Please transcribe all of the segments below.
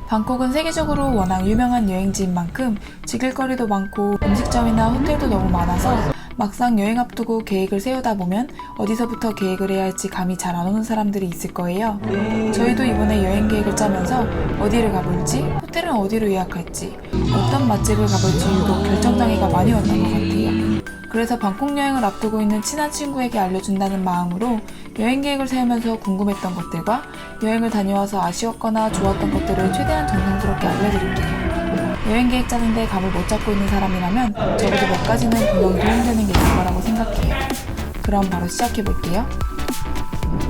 방콕은 세계적으로 워낙 유명한 여행지인 만큼 즐길 거리도 많고 음식점이나 호텔도 너무 많아서 막상 여행 앞두고 계획을 세우다 보면 어디서부터 계획을 해야 할지 감이 잘 안 오는 사람들이 있을 거예요. 저희도 이번에 여행 계획을 짜면서 어디를 가볼지, 호텔은 어디로 예약할지, 어떤 맛집을 가볼지 유독 결정장애가 많이 왔던 것 같아요. 그래서 방콕 여행을 앞두고 있는 친한 친구에게 알려준다는 마음으로 여행 계획을 세우면서 궁금했던 것들과 여행을 다녀와서 아쉬웠거나 좋았던 것들을 최대한 정성스럽게 알려드릴게요. 여행 계획 짜는데 감을 못 잡고 있는 사람이라면 적어도 몇 가지는 분명 도움되는 게 있을 거라고 생각해요. 그럼 바로 시작해볼게요.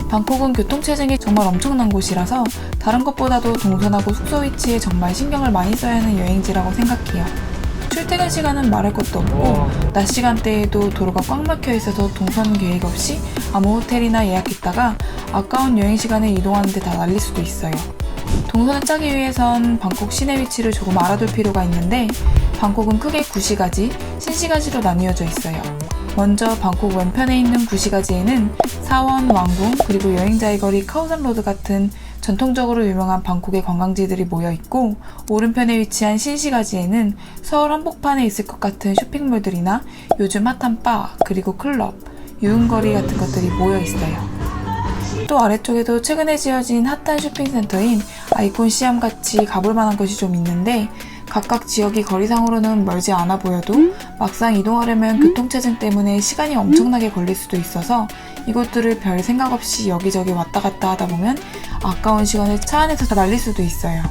방콕은 교통체증이 정말 엄청난 곳이라서 다른 것보다도 동선하고 숙소 위치에 정말 신경을 많이 써야 하는 여행지라고 생각해요. 출퇴근 시간은 말할 것도 없고 낮 시간대에도 도로가 꽉 막혀 있어서 동선 계획 없이 아무 호텔이나 예약했다가 아까운 여행 시간에 이동하는데 다 날릴 수도 있어요. 동선을 짜기 위해선 방콕 시내 위치를 조금 알아둘 필요가 있는데 방콕은 크게 구시가지, 신시가지로 나뉘어져 있어요. 먼저 방콕 왼편에 있는 구시가지에는 사원, 왕궁, 그리고 여행자의 거리 카오산로드 같은 전통적으로 유명한 방콕의 관광지들이 모여있고 오른편에 위치한 신시가지에는 서울 한복판에 있을 것 같은 쇼핑몰들이나 요즘 핫한 바, 그리고 클럽, 유흥거리 같은 것들이 모여있어요. 또 아래쪽에도 최근에 지어진 핫한 쇼핑센터인 아이콘 시암같이 가볼 만한 곳이 좀 있는데 각각 지역이 거리상으로는 멀지 않아 보여도 막상 이동하려면 교통체증 때문에 시간이 엄청나게 걸릴 수도 있어서 이곳들을 별 생각 없이 여기저기 왔다 갔다 하다 보면 아까운 시간을 차 안에서 다 날릴 수도 있어요.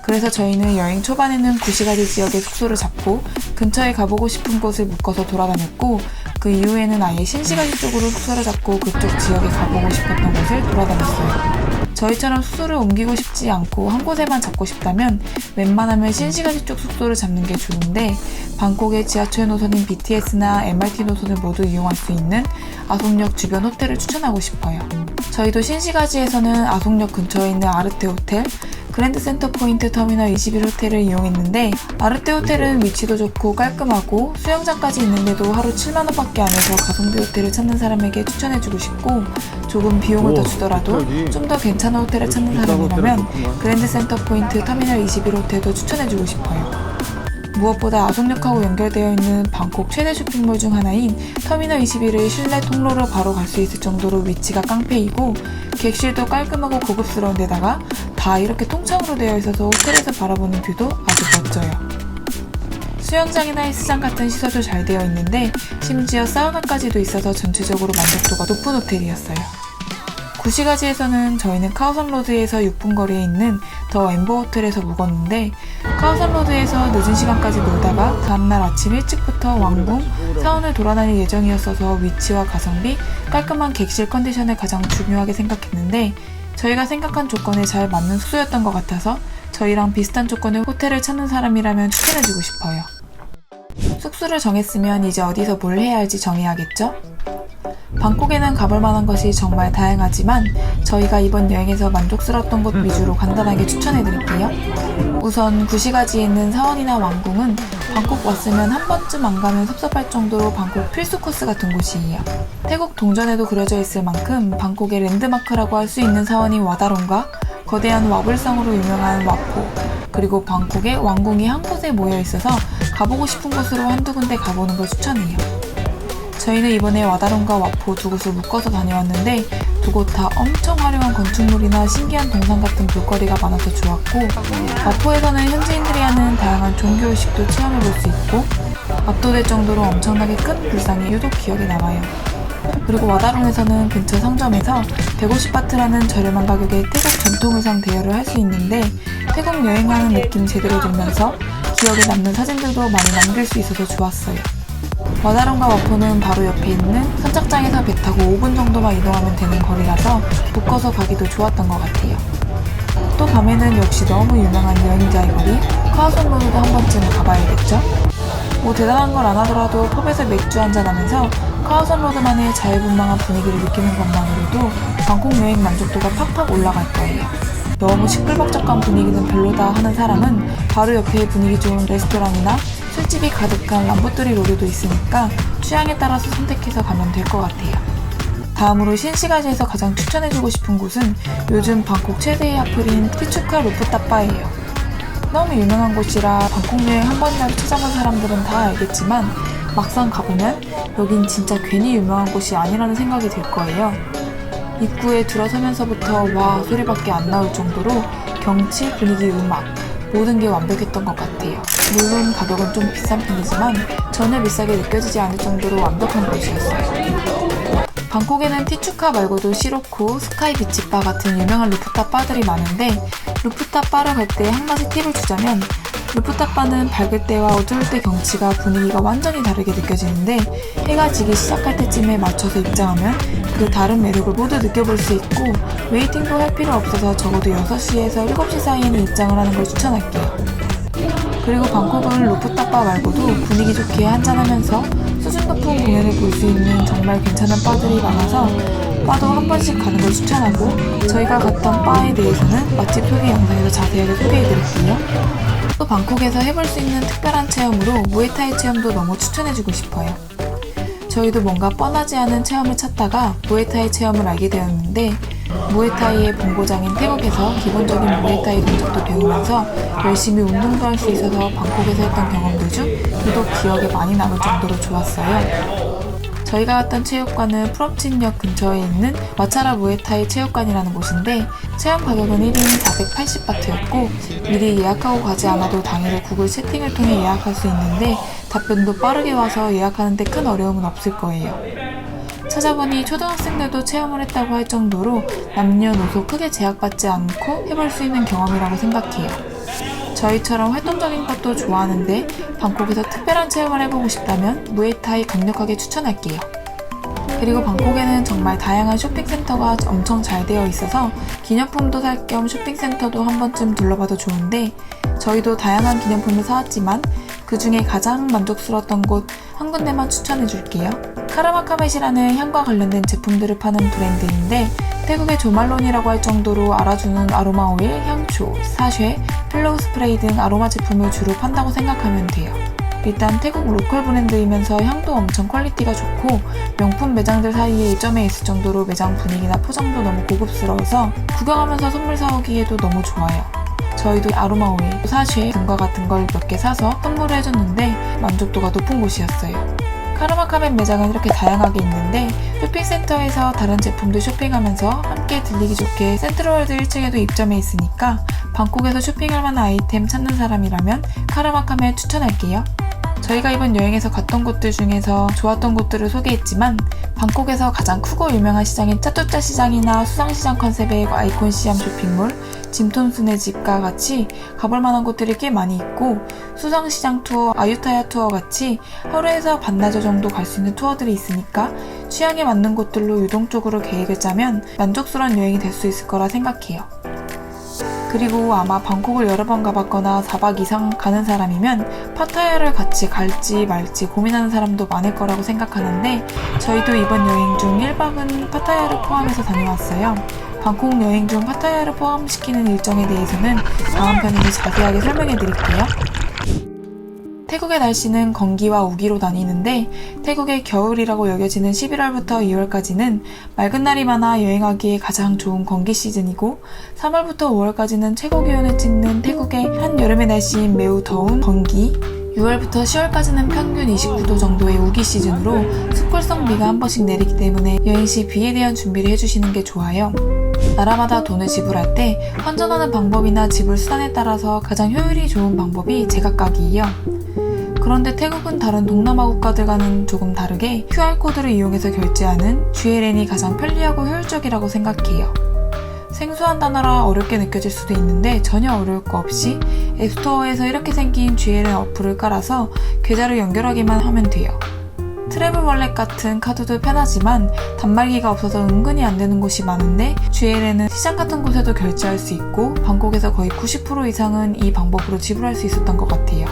그래서 저희는 여행 초반에는 구시가지 지역에 숙소를 잡고 근처에 가보고 싶은 곳을 묶어서 돌아다녔고 그 이후에는 아예 신시가지 쪽으로 숙소를 잡고 그쪽 지역에 가보고 싶었던 곳을 돌아다녔어요. 저희처럼 숙소를 옮기고 싶지 않고 한 곳에만 잡고 싶다면 웬만하면 신시가지 쪽 숙소를 잡는 게 좋은데 방콕의 지하철 노선인 BTS나 MRT 노선을 모두 이용할 수 있는 아송역 주변 호텔을 추천하고 싶어요. 저희도 신시가지에서는 아송역 근처에 있는 아르테 호텔, 그랜드 센터 포인트 터미널 21 호텔을 이용했는데 아르테 호텔은 위치도 좋고 깔끔하고 수영장까지 있는데도 하루 7만원 밖에 안 해서 가성비 호텔을 찾는 사람에게 추천해주고 싶고 조금 비용을 더 주더라도 좀 더 괜찮은 호텔을 찾는 사람이라면 그랜드 센터 포인트 터미널 21 호텔도 추천해주고 싶어요. 무엇보다 아송역하고 연결되어 있는 방콕 최대 쇼핑몰 중 하나인 터미널 21의 실내 통로로 바로 갈 수 있을 정도로 위치가 깡패이고 객실도 깔끔하고 고급스러운 데다가 다 이렇게 통창으로 되어 있어서 호텔에서 바라보는 뷰도 아주 멋져요. 수영장이나 헬스장 같은 시설도 잘 되어 있는데 심지어 사우나까지도 있어서 전체적으로 만족도가 높은 호텔이었어요. 구시가지에서는 저희는 카오산로드에서 6분 거리에 있는 더 엠버 호텔에서 묵었는데 카오산로드에서 늦은 시간까지 놀다가 다음날 아침 일찍부터 왕궁, 사원을 돌아다닐 예정이었어서 위치와 가성비, 깔끔한 객실 컨디션을 가장 중요하게 생각했는데 저희가 생각한 조건에 잘 맞는 숙소였던 것 같아서 저희랑 비슷한 조건의 호텔을 찾는 사람이라면 추천해주고 싶어요. 숙소를 정했으면 이제 어디서 뭘 해야 할지 정해야겠죠? 방콕에는 가볼 만한 것이 정말 다양하지만 저희가 이번 여행에서 만족스러웠던 곳 위주로 간단하게 추천해드릴게요. 우선 구시가지에 있는 사원이나 왕궁은 방콕 왔으면 한 번쯤 안 가면 섭섭할 정도로 방콕 필수 코스 같은 곳이에요. 태국 동전에도 그려져 있을 만큼 방콕의 랜드마크라고 할 수 있는 사원인 와다롱과 거대한 와불상으로 유명한 와포, 그리고 방콕의 왕궁이 한 곳에 모여 있어서 가보고 싶은 곳으로 한두 군데 가보는 걸 추천해요. 저희는 이번에 와다롱과 와포 두 곳을 묶어서 다녀왔는데 두 곳 다 엄청 화려한 건축물이나 신기한 동상 같은 볼거리가 많아서 좋았고 와포에서는 현지인들이 하는 다양한 종교의식도 체험해볼 수 있고 압도될 정도로 엄청나게 큰 불상이 유독 기억에 남아요. 그리고 와다롱에서는 근처 상점에서 150바트라는 저렴한 가격에 태국 전통 의상 대여를 할 수 있는데 태국 여행하는 느낌 제대로 들면서 기억에 남는 사진들도 많이 남길 수 있어서 좋았어요. 와다롱과 와포는 바로 옆에 있는 선착장에서 배 타고 5분 정도만 이동하면 되는 거리라서 묶어서 가기도 좋았던 것 같아요. 또 밤에는 역시 너무 유명한 여행자의 거리 카오산로드도 한 번쯤 가봐야겠죠? 뭐 대단한 걸 안 하더라도 펍에서 맥주 한잔 하면서 카오산로드만의 자유분방한 분위기를 느끼는 것만으로도 방콕 여행 만족도가 팍팍 올라갈 거예요. 너무 시끌벅적한 분위기는 별로다 하는 사람은 바로 옆에 분위기 좋은 레스토랑이나 술집이 가득한 람보뚜리 로드도 있으니까 취향에 따라서 선택해서 가면 될 것 같아요. 다음으로 신시가지에서 가장 추천해주고 싶은 곳은 요즘 방콕 최대의 핫플인 티추카 루프탑 바예요. 너무 유명한 곳이라 방콕 여행 한 번이라도 찾아본 사람들은 다 알겠지만 막상 가보면 여긴 진짜 괜히 유명한 곳이 아니라는 생각이 들 거예요. 입구에 들어서면서부터 와 소리밖에 안 나올 정도로 경치, 분위기, 음악 모든 게 완벽했던 것 같아요. 물론 가격은 좀 비싼 편이지만 전혀 비싸게 느껴지지 않을 정도로 완벽한 곳이었어요. 방콕에는 티추카 말고도 시로코, 스카이 비치바 같은 유명한 루프탑 바들이 많은데 루프탑 바를 갈 때 한 가지 팁을 주자면 루프탑 바는 밝을 때와 어두울 때 경치가 분위기가 완전히 다르게 느껴지는데 해가 지기 시작할 때쯤에 맞춰서 입장하면 그 다른 매력을 모두 느껴볼 수 있고 웨이팅도 할 필요 없어서 적어도 6시에서 7시 사이에는 입장을 하는 걸 추천할게요. 그리고 방콕은 루프탑 바 말고도 분위기 좋게 한잔하면서 수준 높은 공연을 볼 수 있는 정말 괜찮은 바들이 많아서 바도 한 번씩 가는 걸 추천하고 저희가 갔던 바에 대해서는 맛집 소개 영상에서 자세하게 소개해드릴게요. 또 방콕에서 해볼 수 있는 특별한 체험으로 무에타이 체험도 너무 추천해주고 싶어요. 저희도 뭔가 뻔하지 않은 체험을 찾다가 무에타이 체험을 알게 되었는데 무에타이의 본고장인 태국에서 기본적인 무에타이 동작도 배우면서 열심히 운동도 할 수 있어서 방콕에서 했던 경험들 중 유독 기억에 많이 남을 정도로 좋았어요. 저희가 갔던 체육관은 프롬친역 근처에 있는 와차라 무에타이 체육관이라는 곳인데 체험 가격은 1인 480바트였고 미리 예약하고 가지 않아도 당일에 구글 채팅을 통해 예약할 수 있는데 답변도 빠르게 와서 예약하는 데 큰 어려움은 없을 거예요. 찾아보니 초등학생들도 체험을 했다고 할 정도로 남녀노소 크게 제약받지 않고 해볼 수 있는 경험이라고 생각해요. 저희처럼 활동적인 것도 좋아하는데 방콕에서 특별한 체험을 해보고 싶다면 무에타이 강력하게 추천할게요. 그리고 방콕에는 정말 다양한 쇼핑센터가 엄청 잘 되어 있어서 기념품도 살 겸 쇼핑센터도 한 번쯤 둘러봐도 좋은데 저희도 다양한 기념품을 사왔지만 그 중에 가장 만족스러웠던 곳 한 군데만 추천해줄게요. 카라마카멧이라는 향과 관련된 제품들을 파는 브랜드인데 태국의 조말론이라고 할 정도로 알아주는 아로마 오일, 향초, 사쉐, 필로우 스프레이 등 아로마 제품을 주로 판다고 생각하면 돼요. 일단 태국 로컬 브랜드이면서 향도 엄청 퀄리티가 좋고 명품 매장들 사이에 입점해 있을 정도로 매장 분위기나 포장도 너무 고급스러워서 구경하면서 선물 사오기에도 너무 좋아요. 저희도 아로마 오일, 사쉐 등과 같은 걸 몇 개 사서 선물을 해줬는데 만족도가 높은 곳이었어요. 카르마카멧 매장은 이렇게 다양하게 있는데 쇼핑센터에서 다른 제품도 쇼핑하면서 함께 들리기 좋게 센트럴월드 1층에도 입점해 있으니까 방콕에서 쇼핑할 만한 아이템 찾는 사람이라면 카르마카멧 추천할게요. 저희가 이번 여행에서 갔던 곳들 중에서 좋았던 곳들을 소개했지만 방콕에서 가장 크고 유명한 시장인 짜뚜짜 시장이나 수상시장 컨셉의 아이콘 시암 쇼핑몰, 짐톰슨의 집과 같이 가볼 만한 곳들이 꽤 많이 있고 수상시장 투어, 아유타야 투어 같이 하루에서 반나절 정도 갈 수 있는 투어들이 있으니까 취향에 맞는 곳들로 유동적으로 계획을 짜면 만족스러운 여행이 될 수 있을 거라 생각해요. 그리고 아마 방콕을 여러 번 가봤거나 4박 이상 가는 사람이면 파타야를 같이 갈지 말지 고민하는 사람도 많을 거라고 생각하는데 저희도 이번 여행 중 1박은 파타야를 포함해서 다녀왔어요. 방콕 여행 중 파타야를 포함시키는 일정에 대해서는 다음 편에서 자세하게 설명해 드릴게요. 태국의 날씨는 건기와 우기로 나뉘는데 태국의 겨울이라고 여겨지는 11월부터 2월까지는 맑은 날이 많아 여행하기에 가장 좋은 건기 시즌이고 3월부터 5월까지는 최고 기온을 찍는 태국의 한여름의 날씨인 매우 더운 건기, 6월부터 10월까지는 평균 29도 정도의 우기 시즌으로 스콜성 비가 한 번씩 내리기 때문에 여행 시 비에 대한 준비를 해주시는 게 좋아요. 나라마다 돈을 지불할 때 환전하는 방법이나 지불 수단에 따라서 가장 효율이 좋은 방법이 제각각이에요. 그런데 태국은 다른 동남아 국가들과는 조금 다르게 QR코드를 이용해서 결제하는 GLN이 가장 편리하고 효율적이라고 생각해요. 생소한 단어라 어렵게 느껴질 수도 있는데 전혀 어려울 거 없이 앱스토어에서 이렇게 생긴 GLN 어플을 깔아서 계좌를 연결하기만 하면 돼요. 트래블 월렛 같은 카드도 편하지만 단말기가 없어서 은근히 안 되는 곳이 많은데 GLN은 시장 같은 곳에도 결제할 수 있고 방콕에서 거의 90% 이상은 이 방법으로 지불할 수 있었던 것 같아요.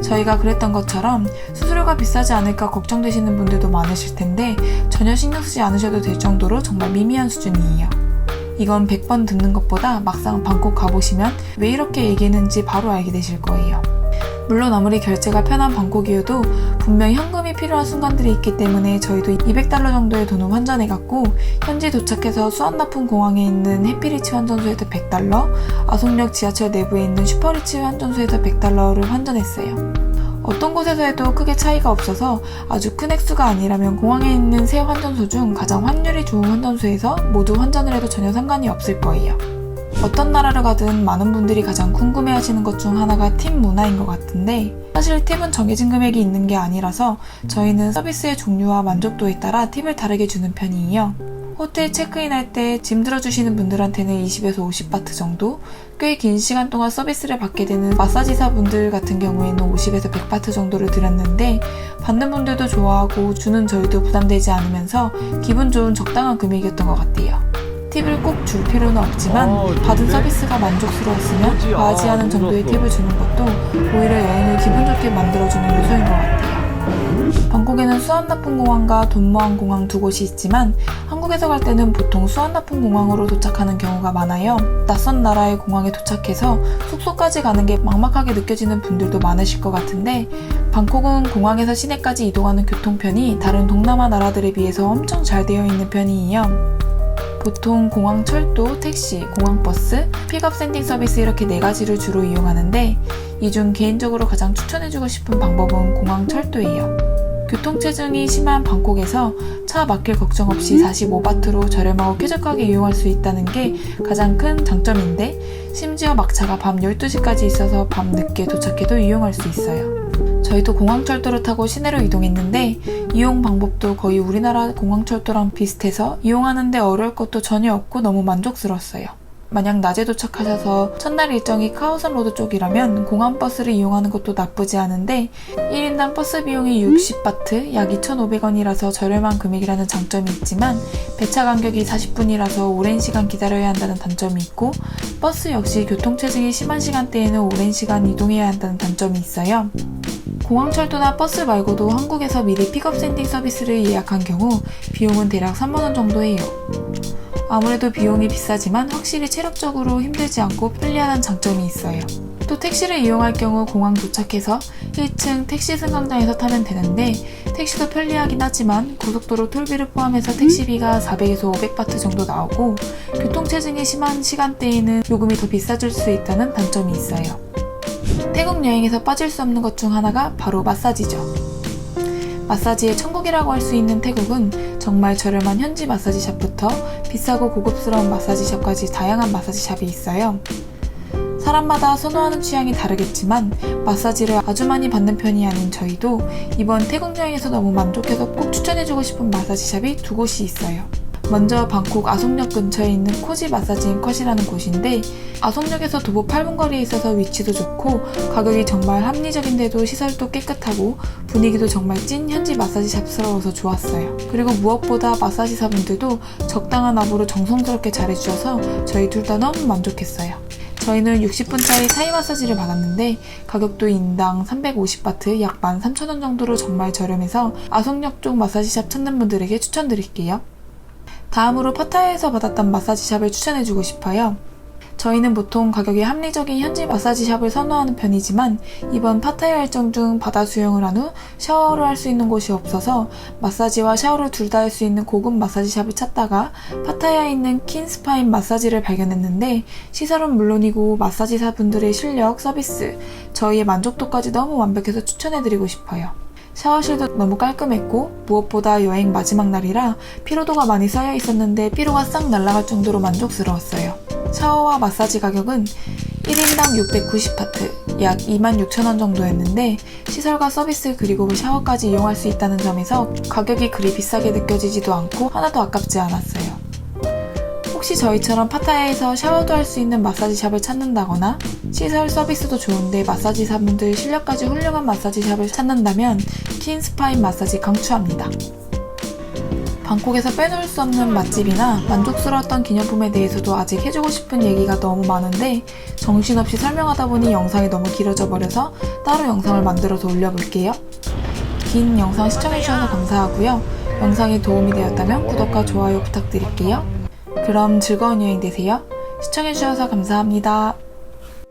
저희가 그랬던 것처럼 수수료가 비싸지 않을까 걱정되시는 분들도 많으실 텐데 전혀 신경 쓰지 않으셔도 될 정도로 정말 미미한 수준이에요. 이건 100번 듣는 것보다 막상 방콕 가보시면 왜 이렇게 얘기했는지 바로 알게 되실 거예요. 물론 아무리 결제가 편한 방콕이어도 분명 현금이 필요한 순간들이 있기 때문에 저희도 200달러 정도의 돈을 환전해갔고, 현지 도착해서 수완나푼 공항에 있는 해피리치 환전소에서 100달러, 아송역 지하철 내부에 있는 슈퍼리치 환전소에서 100달러를 환전했어요. 어떤 곳에서 해도 크게 차이가 없어서 아주 큰 액수가 아니라면 공항에 있는 세 환전소 중 가장 환율이 좋은 환전소에서 모두 환전을 해도 전혀 상관이 없을 거예요. 어떤 나라를 가든 많은 분들이 가장 궁금해하시는 것 중 하나가 팁 문화인 것 같은데, 사실 팁은 정해진 금액이 있는 게 아니라서 저희는 서비스의 종류와 만족도에 따라 팁을 다르게 주는 편이에요. 호텔 체크인할 때 짐 들어주시는 분들한테는 20에서 50바트 정도, 꽤 긴 시간 동안 서비스를 받게 되는 마사지사 분들 같은 경우에는 50에서 100바트 정도를 드렸는데, 받는 분들도 좋아하고 주는 저희도 부담되지 않으면서 기분 좋은 적당한 금액이었던 것 같아요. 팁을 꼭 줄 필요는 없지만 받은 서비스가 만족스러웠으면 과하지 않은 정도의 팁을 주는 것도 오히려 여행을 기분 좋게 만들어주는 요소인 것 같아요. 방콕에는 수완나푼 공항과 돈모안 공항 두 곳이 있지만 한국에서 갈 때는 보통 수완나푼 공항으로 도착하는 경우가 많아요. 낯선 나라의 공항에 도착해서 숙소까지 가는 게 막막하게 느껴지는 분들도 많으실 것 같은데, 방콕은 공항에서 시내까지 이동하는 교통편이 다른 동남아 나라들에 비해서 엄청 잘 되어 있는 편이에요. 보통 공항 철도, 택시, 공항버스, 픽업 샌딩 서비스 이렇게 4가지를 주로 이용하는데, 이 중 개인적으로 가장 추천해주고 싶은 방법은 공항 철도예요. 교통체증이 심한 방콕에서 차 막힐 걱정 없이 45바트로 저렴하고 쾌적하게 이용할 수 있다는 게 가장 큰 장점인데, 심지어 막차가 밤 12시까지 있어서 밤 늦게 도착해도 이용할 수 있어요. 저희도 공항철도를 타고 시내로 이동했는데 이용 방법도 거의 우리나라 공항철도랑 비슷해서 이용하는데 어려울 것도 전혀 없고 너무 만족스러웠어요. 만약 낮에 도착하셔서 첫날 일정이 카오산 로드 쪽이라면 공항버스를 이용하는 것도 나쁘지 않은데 1인당 버스 비용이 60바트, 약 2,500원이라서 저렴한 금액이라는 장점이 있지만 배차 간격이 40분이라서 오랜 시간 기다려야 한다는 단점이 있고, 버스 역시 교통체증이 심한 시간대에는 오랜 시간 이동해야 한다는 단점이 있어요. 공항철도나 버스 말고도 한국에서 미리 픽업 샌딩 서비스를 예약한 경우 비용은 대략 3만원 정도 해요. 아무래도 비용이 비싸지만 확실히 체력적으로 힘들지 않고 편리하다는 장점이 있어요. 또 택시를 이용할 경우 공항 도착해서 1층 택시 승강장에서 타면 되는데, 택시도 편리하긴 하지만 고속도로 톨비를 포함해서 택시비가 400에서 500바트 정도 나오고, 교통체증이 심한 시간대에는 요금이 더 비싸질 수 있다는 단점이 있어요. 태국 여행에서 빠질 수 없는 것 중 하나가 바로 마사지죠. 마사지의 천국이라고 할 수 있는 태국은 정말 저렴한 현지 마사지샵부터 비싸고 고급스러운 마사지샵까지 다양한 마사지샵이 있어요. 사람마다 선호하는 취향이 다르겠지만 마사지를 아주 많이 받는 편이 아닌 저희도 이번 태국 여행에서 너무 만족해서 꼭 추천해주고 싶은 마사지샵이 두 곳이 있어요. 먼저 방콕 아송역 근처에 있는 코지 마사지 앤 컷이라는 곳인데, 아송역에서 도보 8분 거리에 있어서 위치도 좋고 가격이 정말 합리적인데도 시설도 깨끗하고 분위기도 정말 찐 현지 마사지샵스러워서 좋았어요. 그리고 무엇보다 마사지사분들도 적당한 압으로 정성스럽게 잘해주셔서 저희 둘 다 너무 만족했어요. 저희는 60분짜리 타이 마사지를 받았는데 가격도 인당 350바트, 약 13,000원 정도로 정말 저렴해서 아송역 쪽 마사지샵 찾는 분들에게 추천드릴게요. 다음으로 파타야에서 받았던 마사지샵을 추천해주고 싶어요. 저희는 보통 가격이 합리적인 현지 마사지샵을 선호하는 편이지만 이번 파타야 일정 중 바다 수영을 한 후 샤워를 할 수 있는 곳이 없어서 마사지와 샤워를 둘 다 할 수 있는 고급 마사지샵을 찾다가 파타야에 있는 킨스파인 마사지를 발견했는데, 시설은 물론이고 마사지사 분들의 실력, 서비스, 저희의 만족도까지 너무 완벽해서 추천해드리고 싶어요. 샤워실도 너무 깔끔했고 무엇보다 여행 마지막 날이라 피로도가 많이 쌓여 있었는데 피로가 싹 날아갈 정도로 만족스러웠어요. 샤워와 마사지 가격은 1인당 690바트, 약 26,000원 정도였는데 시설과 서비스 그리고 샤워까지 이용할 수 있다는 점에서 가격이 그리 비싸게 느껴지지도 않고 하나도 아깝지 않았어요. 혹시 저희처럼 파타야에서 샤워도 할 수 있는 마사지샵을 찾는다거나 시설 서비스도 좋은데 마사지사분들 실력까지 훌륭한 마사지샵을 찾는다면 킨스파인 마사지 강추합니다. 방콕에서 빼놓을 수 없는 맛집이나 만족스러웠던 기념품에 대해서도 아직 해주고 싶은 얘기가 너무 많은데 정신없이 설명하다 보니 영상이 너무 길어져 버려서 따로 영상을 만들어서 올려볼게요. 긴 영상 시청해주셔서 감사하고요. 영상이 도움이 되었다면 구독과 좋아요 부탁드릴게요. 그럼 즐거운 여행 되세요. 시청해주셔서 감사합니다.